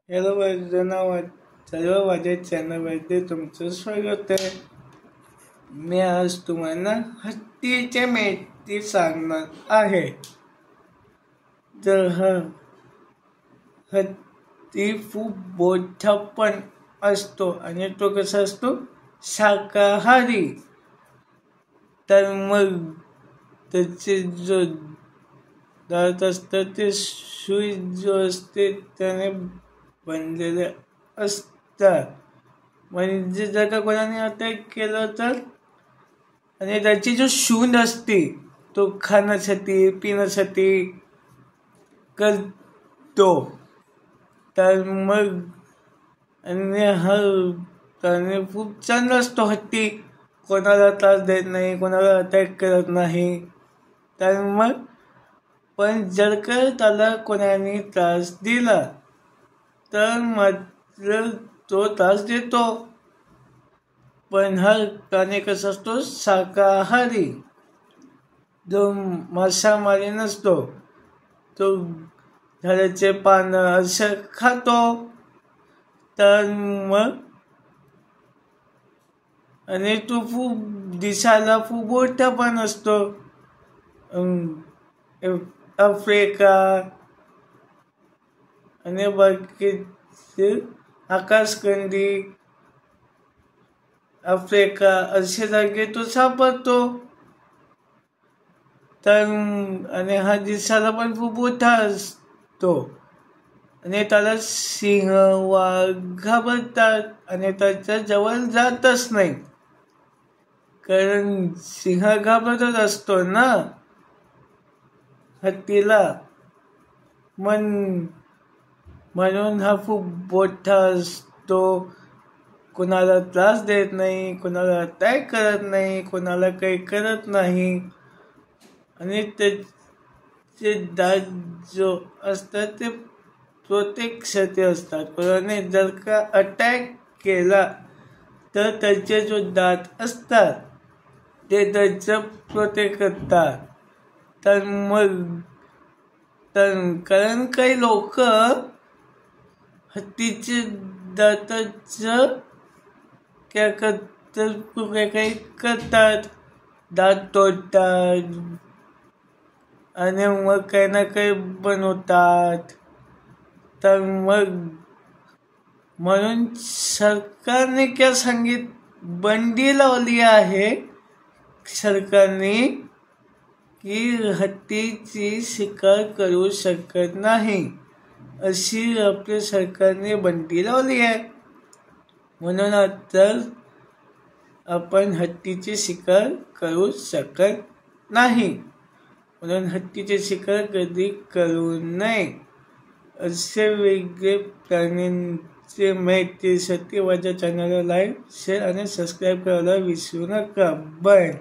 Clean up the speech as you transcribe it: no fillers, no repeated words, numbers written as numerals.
Hello धन्यवाद सर्व माझ्या चॅनलमध्ये तुमचं स्वागत आहे. मी आज तुम्हाला हत्तीच्या माहिती सांगणार आहे. तर हत्ती खूप मोठा पण असतो आणि तो कसा असतो, शाकाहारी. तर मग त्याचे जो दात असतात ते सुई जो असते त्याने बनलेले असतात. म्हणजे जर का कोणाने अटॅक केलं तर, आणि त्याची जो शूंड असते तो खाण्यासाठी पिण्यासाठी करतो. तर मग आणि त्याने खूप चांगला असतो हत्ती, कोणाला त्रास देत नाही, कोणाला अटॅक करत नाही. तर मग पण जर का त्याला कोणाने त्रास दिला तर मात्र तो त्रास देतो. पण प्राणी कसा असतो, शाकाहारी. जो मांसाहारी नसतो, तो झाडाचे पानं असं खातो. तर मग आणि तो खूप दिसायला खूप मोठा पण असतो. आफ्रिका आणि बाकीचे आकाशकंदी, आफ्रिका असे जागे तो सापडतो. तर आणि दिसायला पण खूप मोठा असतो आणि त्याला सिंह वाघ घाबरतात आणि त्याच्या जवळ जातच नाही, कारण सिंह घाबरतच असतो ना हत्तीला. म्हणून खूप मोठा असतो, कोणाला त्रास देत नाही, कोणाला अटॅक करत नाही, कोणाला काही करत नाही. आणि त्याचे दात जो असतात ते प्रोटेक्टसाठी असतात. कोणाने जर का अटॅक केला तर त्याचे जो दात असतात ते त्याचं प्रोटेक्ट करतात. तर मग कारण काही लोक हत्तीचे दाताचं काही करतात, दात तोडतात आणि मग काही ना काही बनवतात. तर मग म्हणून सरकारने काय बंदी लावली आहे सरकारने, की हत्तीची शिकार करू शकत नाही, अशी आपल्या सरकारने बंदी लावली आहे. म्हणून आता आपण हत्तीची शिकार करू शकत नाही. म्हणून हत्तीची शिकार कधी करू नये. असे वेगळे प्राण्यांचे माहितीसाठी माझ्या चॅनलला लाईक, शेअर आणि सबस्क्राईब करायला विसरू नका. बाय.